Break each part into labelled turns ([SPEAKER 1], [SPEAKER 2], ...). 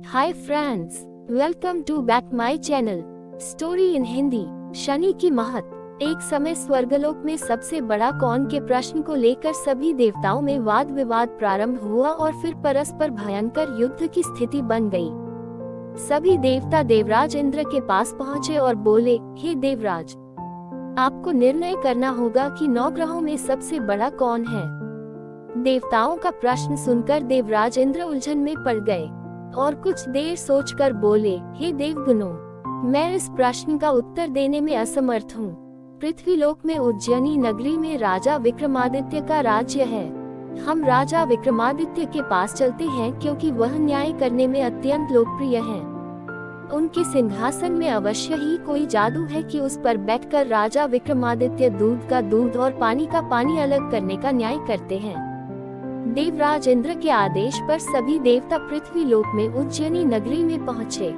[SPEAKER 1] Hi friends, welcome to back my channel story in Hindi. Shani की महत्व। एक समय स्वर्गलोक में सबसे बड़ा कौन के प्रश्न को लेकर सभी देवताओं में वाद विवाद प्रारंभ हुआ और फिर परस्पर भयंकर युद्ध की स्थिति बन गई। सभी देवता देवराज इंद्र के पास पहुँचे और बोले, हे देवराज, आपको निर्णय करना होगा कि 9 ग्रहों में सबसे बड़ा कौन है। देवताओं का प्रश्न सुनकर देवराज इंद्र उलझन में पड़ गए और कुछ देर सोचकर बोले, हे देवगणों, मैं इस प्रश्न का उत्तर देने में असमर्थ हूँ। पृथ्वीलोक में उज्जैनी नगरी में राजा विक्रमादित्य का राज्य है। हम राजा विक्रमादित्य के पास चलते हैं क्योंकि वह न्याय करने में अत्यंत लोकप्रिय हैं। उनके सिंहासन में अवश्य ही कोई जादू है कि उस पर बैठकर राजा विक्रमादित्य दूध का दूध और पानी का पानी अलग करने का न्याय करते हैं। देवराज इंद्र के आदेश पर सभी देवता पृथ्वीलोक में उज्जैनी नगरी में पहुँचे।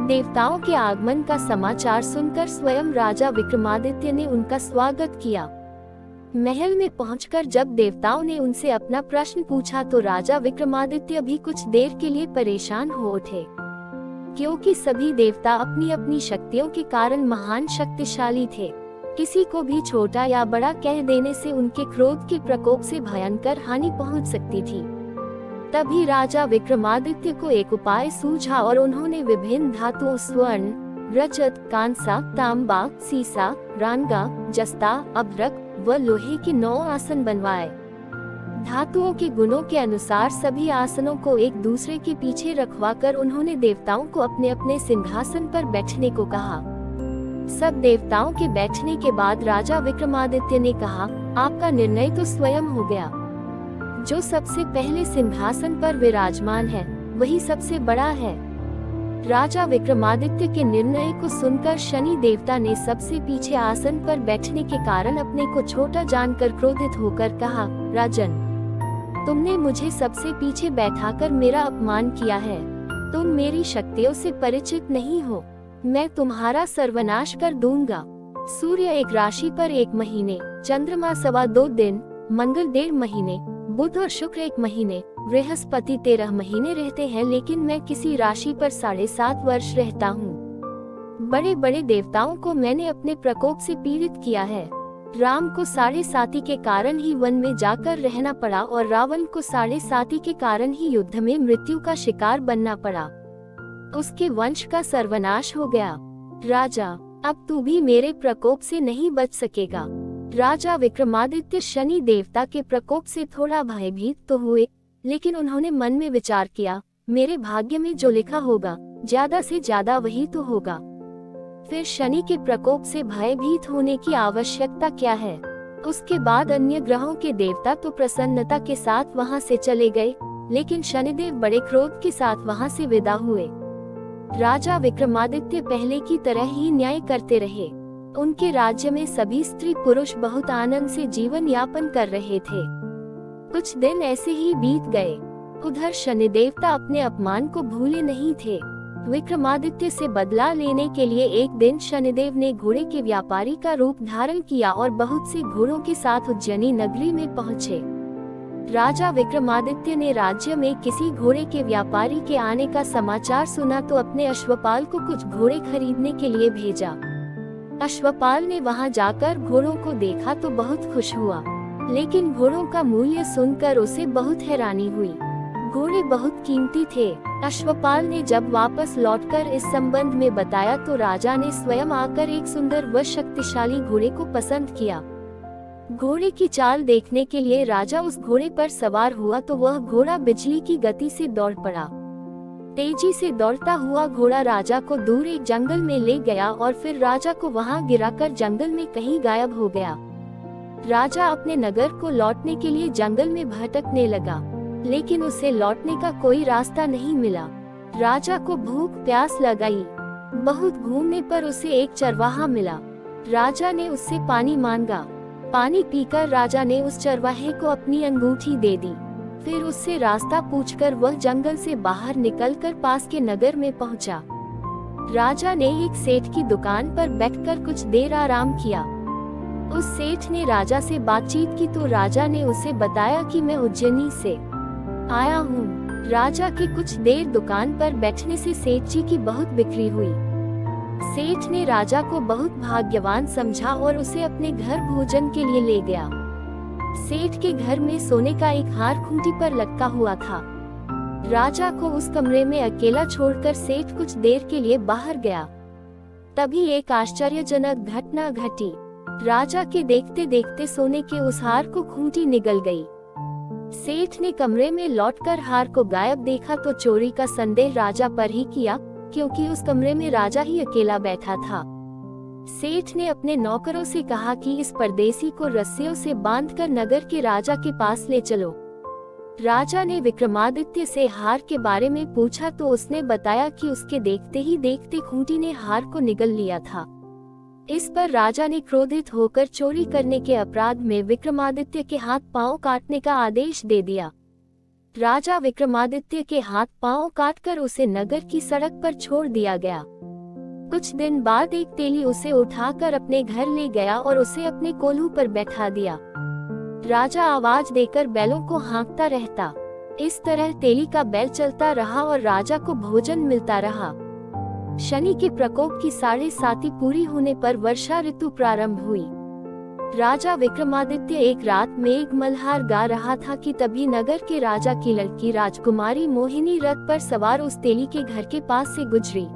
[SPEAKER 1] देवताओं के आगमन का समाचार सुनकर स्वयं राजा विक्रमादित्य ने उनका स्वागत किया। महल में पहुंचकर जब देवताओं ने उनसे अपना प्रश्न पूछा तो राजा विक्रमादित्य भी कुछ देर के लिए परेशान हो उठे, क्योंकि सभी देवता अपनी अपनी शक्तियों के कारण महान शक्तिशाली थे। किसी को भी छोटा या बड़ा कह देने से उनके क्रोध के प्रकोप से भयंकर हानि पहुंच सकती थी। तभी राजा विक्रमादित्य को एक उपाय सूझा और उन्होंने विभिन्न धातुओं स्वर्ण, रजत, कांसा, तांबा, सीसा, रांगा, जस्ता, अभ्रक व लोहे के 9 आसन बनवाए। धातुओं के गुणों के अनुसार सभी आसनों को एक दूसरे के पीछे रखवाकर उन्होंने देवताओं को अपने अपने सिंहासन पर बैठने को कहा। सब देवताओं के बैठने के बाद राजा विक्रमादित्य ने कहा, आपका निर्णय तो स्वयं हो गया। जो सबसे पहले सिंहासन पर विराजमान है वही सबसे बड़ा है। राजा विक्रमादित्य के निर्णय को सुनकर शनि देवता ने सबसे पीछे आसन पर बैठने के कारण अपने को छोटा जानकर क्रोधित होकर कहा, राजन, तुमने मुझे सबसे पीछे बैठाकर मेरा अपमान किया है। तुम मेरी शक्तियों से परिचित नहीं हो। मैं तुम्हारा सर्वनाश कर दूंगा। सूर्य एक राशि पर 1 महीने, चंद्रमा 2.25 दिन, मंगल 1.5 महीने, बुध और शुक्र 1 महीने, बृहस्पति 13 महीने रहते हैं, लेकिन मैं किसी राशि पर 7.5 वर्ष रहता हूँ। बड़े बड़े देवताओं को मैंने अपने प्रकोप से पीड़ित किया है। राम को 7.5 के कारण ही वन में जाकर रहना पड़ा और रावण को 7.5 के कारण ही युद्ध में मृत्यु का शिकार बनना पड़ा। उसके वंश का सर्वनाश हो गया। राजा, अब तू भी मेरे प्रकोप से नहीं बच सकेगा। राजा विक्रमादित्य शनि देवता के प्रकोप से थोड़ा भयभीत तो हुए, लेकिन उन्होंने मन में विचार किया, मेरे भाग्य में जो लिखा होगा ज्यादा से ज्यादा वही तो होगा। फिर शनि के प्रकोप से भयभीत होने की आवश्यकता क्या है। उसके बाद अन्य ग्रहों के देवता तो प्रसन्नता के साथ वहां से चले गए, लेकिन शनिदेव बड़े क्रोध के साथ वहां से विदा हुए। राजा विक्रमादित्य पहले की तरह ही न्याय करते रहे। उनके राज्य में सभी स्त्री पुरुष बहुत आनंद से जीवन यापन कर रहे थे। कुछ दिन ऐसे ही बीत गए। उधर शनि देवता अपने अपमान को भूले नहीं थे। विक्रमादित्य से बदला लेने के लिए एक दिन शनिदेव ने घोड़े के व्यापारी का रूप धारण किया और बहुत से घोड़ों के साथ उज्जैनी नगरी में पहुँचे। राजा विक्रमादित्य ने राज्य में किसी घोड़े के व्यापारी के आने का समाचार सुना तो अपने अश्वपाल को कुछ घोड़े खरीदने के लिए भेजा। अश्वपाल ने वहां जाकर घोड़ों को देखा तो बहुत खुश हुआ, लेकिन घोड़ों का मूल्य सुनकर उसे बहुत हैरानी हुई। घोड़े बहुत कीमती थे। अश्वपाल ने जब वापस लौटकर इस संबंध में बताया तो राजा ने स्वयं आकर एक सुंदर व शक्तिशाली घोड़े को पसंद किया। घोड़े की चाल देखने के लिए राजा उस घोड़े पर सवार हुआ तो वह घोड़ा बिजली की गति से दौड़ पड़ा। तेजी से दौड़ता हुआ घोड़ा राजा को दूर एक जंगल में ले गया और फिर राजा को वहां गिराकर जंगल में कहीं गायब हो गया। राजा अपने नगर को लौटने के लिए जंगल में भटकने लगा, लेकिन उसे लौटने का कोई रास्ता नहीं मिला। राजा को भूख प्यास लगाई। बहुत घूमने पर उसे एक चरवाहा मिला। राजा ने उससे पानी मांगा। पानी पीकर राजा ने उस चरवाहे को अपनी अंगूठी दे दी। फिर उससे रास्ता पूछकर वह जंगल से बाहर निकलकर पास के नगर में पहुंचा। राजा ने एक सेठ की दुकान पर बैठकर कुछ देर आराम किया। उस सेठ ने राजा से बातचीत की तो राजा ने उसे बताया कि मैं उज्जैनी से आया हूँ। राजा के कुछ देर दुकान पर बैठने से सेठ जी की बहुत बिक्री हुई। सेठ ने राजा को बहुत भाग्यवान समझा और उसे अपने घर भोजन के लिए ले गया। सेठ के घर में सोने का एक हार खूंटी पर लटका हुआ था। राजा को उस कमरे में अकेला छोड़कर सेठ कुछ देर के लिए बाहर गया। तभी एक आश्चर्यजनक घटना घटी। राजा के देखते देखते सोने के उस हार को खूंटी निगल गई। सेठ ने कमरे में लौटकर हार को गायब देखा तो चोरी का संदेह राजा पर ही किया, क्योंकि उस कमरे में राजा ही अकेला बैठा था। सेठ ने अपने नौकरों से कहा कि इस परदेसी को रस्सियों से बांधकर नगर के राजा के पास ले चलो। राजा ने विक्रमादित्य से हार के बारे में पूछा तो उसने बताया कि उसके देखते ही देखते खूंटी ने हार को निगल लिया था। इस पर राजा ने क्रोधित होकर चोरी करने के अपराध में विक्रमादित्य के हाथ पांव काटने का आदेश दे दिया। राजा विक्रमादित्य के हाथ पांव काटकर उसे नगर की सड़क पर छोड़ दिया गया। कुछ दिन बाद एक तेली उसे उठाकर अपने घर ले गया और उसे अपने कोल्हू पर बैठा दिया। राजा आवाज देकर बैलों को हाँकता रहता। इस तरह तेली का बैल चलता रहा और राजा को भोजन मिलता रहा। शनि के प्रकोप की 7.5 पूरी होने पर वर्षा ऋतु प्रारंभ हुई। राजा विक्रमादित्य एक रात मेघ मल्हार गा रहा था कि तभी नगर के राजा की लड़की राजकुमारी मोहिनी रथ पर सवार उस तेली के घर के पास से गुजरी।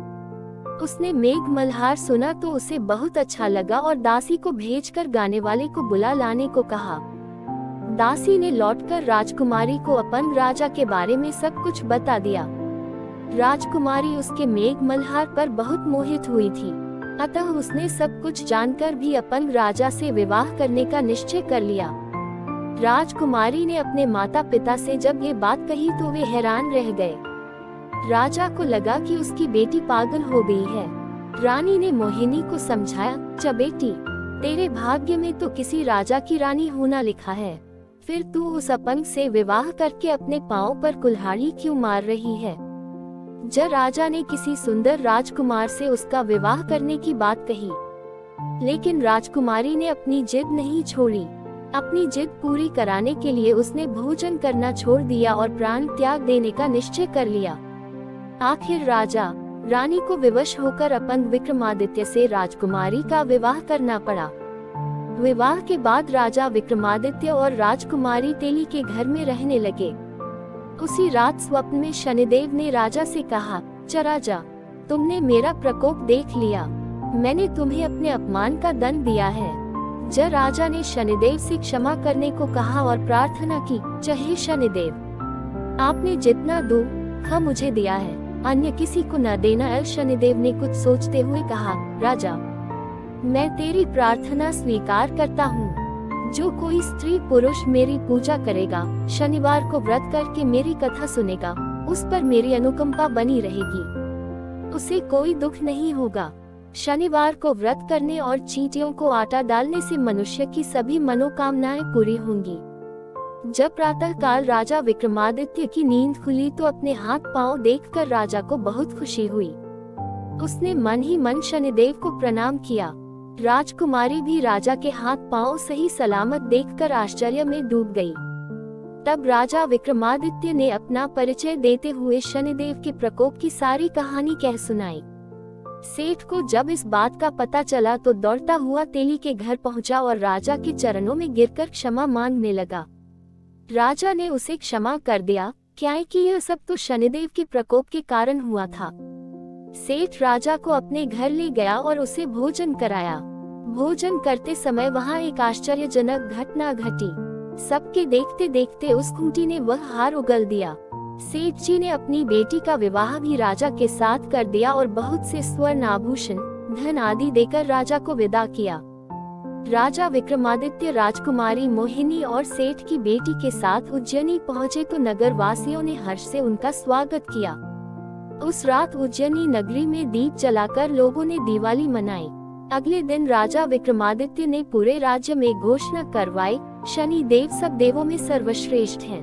[SPEAKER 1] उसने मेघ मल्हार सुना तो उसे बहुत अच्छा लगा और दासी को भेजकर गाने वाले को बुला लाने को कहा। दासी ने लौटकर राजकुमारी को अपन राजा के बारे में सब कुछ बता दिया। राजकुमारी उसके मेघ मल्हार पर बहुत मोहित हुई थी, अतः उसने सब कुछ जानकर भी अपन राजा से विवाह करने का निश्चय कर लिया। राजकुमारी ने अपने माता पिता से जब ये बात कही तो वे हैरान रह गए। राजा को लगा कि उसकी बेटी पागल हो गई है। रानी ने मोहिनी को समझाया, चा बेटी, तेरे भाग्य में तो किसी राजा की रानी होना लिखा है, फिर तू उस अपंग से विवाह करके अपने पांव पर कुल्हाड़ी क्यों मार रही है। जब राजा ने किसी सुंदर राजकुमार से उसका विवाह करने की बात कही, लेकिन राजकुमारी ने अपनी जिद नहीं छोड़ी। अपनी जिद पूरी कराने के लिए उसने भोजन करना छोड़ दिया और प्राण त्याग देने का निश्चय कर लिया। आखिर राजा रानी को विवश होकर अपंग विक्रमादित्य से राजकुमारी का विवाह करना पड़ा। विवाह के बाद राजा विक्रमादित्य और राजकुमारी तेली के घर में रहने लगे। उसी रात स्वप्न में शनिदेव ने राजा से कहा, राजा, तुमने मेरा प्रकोप देख लिया, मैंने तुम्हें अपने अपमान का दंड दिया है। जब राजा ने शनिदेव से क्षमा करने को कहा और प्रार्थना की, चाहे शनिदेव, आपने जितना दुख मुझे दिया है अन्य किसी को न देना। शनिदेव ने कुछ सोचते हुए कहा, राजा, मैं तेरी प्रार्थना स्वीकार करता हूँ। जो कोई स्त्री पुरुष मेरी पूजा करेगा, शनिवार को व्रत करके मेरी कथा सुनेगा, उस पर मेरी अनुकंपा बनी रहेगी, उसे कोई दुख नहीं होगा। शनिवार को व्रत करने और चींटियों को आटा डालने से मनुष्य की सभी मनोकामनाएं पूरी होंगी। जब प्रातः काल राजा विक्रमादित्य की नींद खुली तो अपने हाथ पांव देखकर राजा को बहुत खुशी हुई। उसने मन ही मन शनिदेव को प्रणाम किया। राजकुमारी भी राजा के हाथ पांव सही सलामत देखकर आश्चर्य में डूब गई। तब राजा विक्रमादित्य ने अपना परिचय देते हुए शनिदेव के प्रकोप की सारी कहानी कह सुनाई। सेठ को जब इस बात का पता चला तो दौड़ता हुआ तेली के घर पहुंचा और राजा के चरणों में गिरकर क्षमा मांगने लगा। राजा ने उसे क्षमा कर दिया, क्योंकि यह सब तो शनिदेव के प्रकोप के कारण हुआ था। सेठ राजा को अपने घर ले गया और उसे भोजन कराया। भोजन करते समय वहाँ एक आश्चर्यजनक घटना घटी। सबके देखते देखते उस खूंटी ने वह हार उगल दिया। सेठ जी ने अपनी बेटी का विवाह भी राजा के साथ कर दिया और बहुत से स्वर्ण आभूषण, धन आदि देकर राजा को विदा किया। राजा विक्रमादित्य राजकुमारी मोहिनी और सेठ की बेटी के साथ उज्जैनी पहुँचे तो नगर वासियों ने हर्ष से उनका स्वागत किया। उस रात उज्जैनी नगरी में दीप जलाकर लोगों ने दिवाली मनाई। अगले दिन राजा विक्रमादित्य ने पूरे राज्य में घोषणा करवाई, शनि देव सब देवों में सर्वश्रेष्ठ हैं।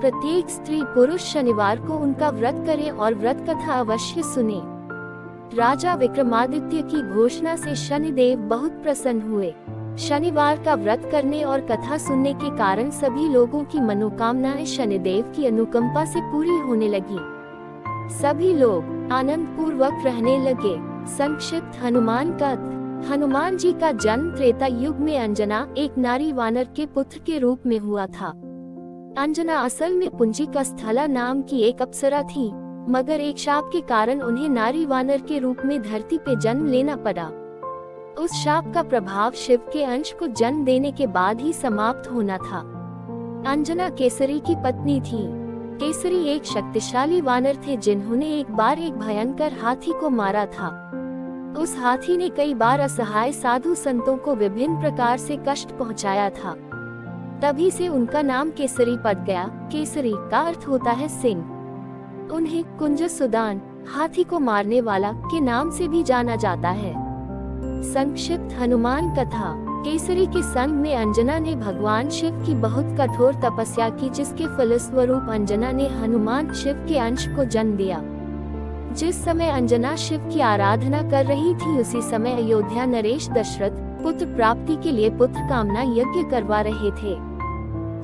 [SPEAKER 1] प्रत्येक स्त्री पुरुष शनिवार को उनका व्रत करे और व्रत कथा अवश्य सुने। राजा विक्रमादित्य की घोषणा से शनिदेव बहुत प्रसन्न हुए। शनिवार का व्रत करने और कथा सुनने के कारण सभी लोगों की मनोकामनाएं शनिदेव की अनुकंपा से पूरी होने लगी। सभी लोग आनंद पूर्वक रहने लगे। संक्षिप्त हनुमान कथा। हनुमान जी का जन्म त्रेता युग में अंजना एक नारी वानर के पुत्र के रूप में हुआ था। अंजना असल में पुंजिकस्थला नाम की एक अप्सरा थी, मगर एक शाप के कारण उन्हें नारी वानर के रूप में धरती पे जन्म लेना पड़ा। उस शाप का प्रभाव शिव के अंश को जन्म देने के बाद ही समाप्त होना था। अंजना केसरी की पत्नी थी। केसरी एक शक्तिशाली वानर थे जिन्होंने एक बार एक भयंकर हाथी को मारा था। उस हाथी ने कई बार असहाय साधु संतों को विभिन्न प्रकार से कष्ट पहुंचाया था। तभी से उनका नाम केसरी पड़ गया। केसरी का अर्थ होता है सिंह। उन्हें कुंज सुदान, हाथी को मारने वाला के नाम से भी जाना जाता है। संक्षिप्त हनुमान कथा। केसरी के संग में अंजना ने भगवान शिव की बहुत कठोर तपस्या की, जिसके फलस्वरूप अंजना ने हनुमान शिव के अंश को जन्म दिया। जिस समय अंजना शिव की आराधना कर रही थी, उसी समय अयोध्या नरेश दशरथ पुत्र प्राप्ति के लिए पुत्र कामना यज्ञ करवा रहे थे।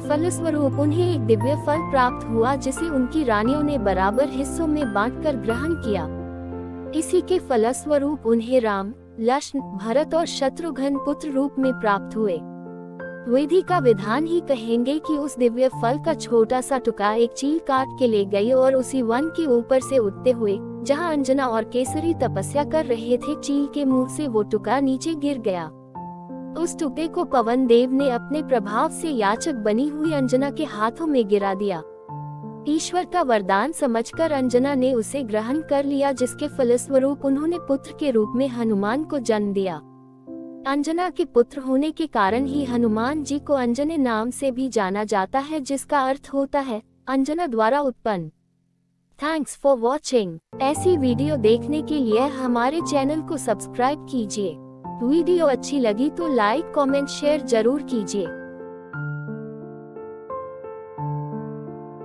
[SPEAKER 1] फलस्वरूप उन्हें एक दिव्य फल प्राप्त हुआ, जिसे उनकी रानियों ने बराबर हिस्सों में बांटकर ग्रहण किया। इसी के फलस्वरूप उन्हें राम, लक्ष्मण, भरत और शत्रुघ्न पुत्र रूप में प्राप्त हुए। विधि का विधान ही कहेंगे कि उस दिव्य फल का छोटा सा टुकड़ा एक चील काट के ले गई और उसी वन के ऊपर से उड़ते हुए, जहां अंजना और केसरी तपस्या कर रहे थे, चील के मुंह से वो टुकड़ा नीचे गिर गया। उस टुकड़े को पवन देव ने अपने प्रभाव से याचक बनी हुई अंजना के हाथों में गिरा दिया। ईश्वर का वरदान समझकर अंजना ने उसे ग्रहण कर लिया, जिसके फलस्वरूप उन्होंने पुत्र के रूप में हनुमान को जन्म दिया। अंजना के पुत्र होने के कारण ही हनुमान जी को अंजने नाम से भी जाना जाता है, जिसका अर्थ होता है अंजना द्वारा उत्पन्न। Thanks for watching. ऐसी वीडियो देखने के लिए हमारे चैनल को सब्सक्राइब कीजिए। वीडियो अच्छी लगी तो लाइक, कमेंट, शेयर जरूर कीजिए।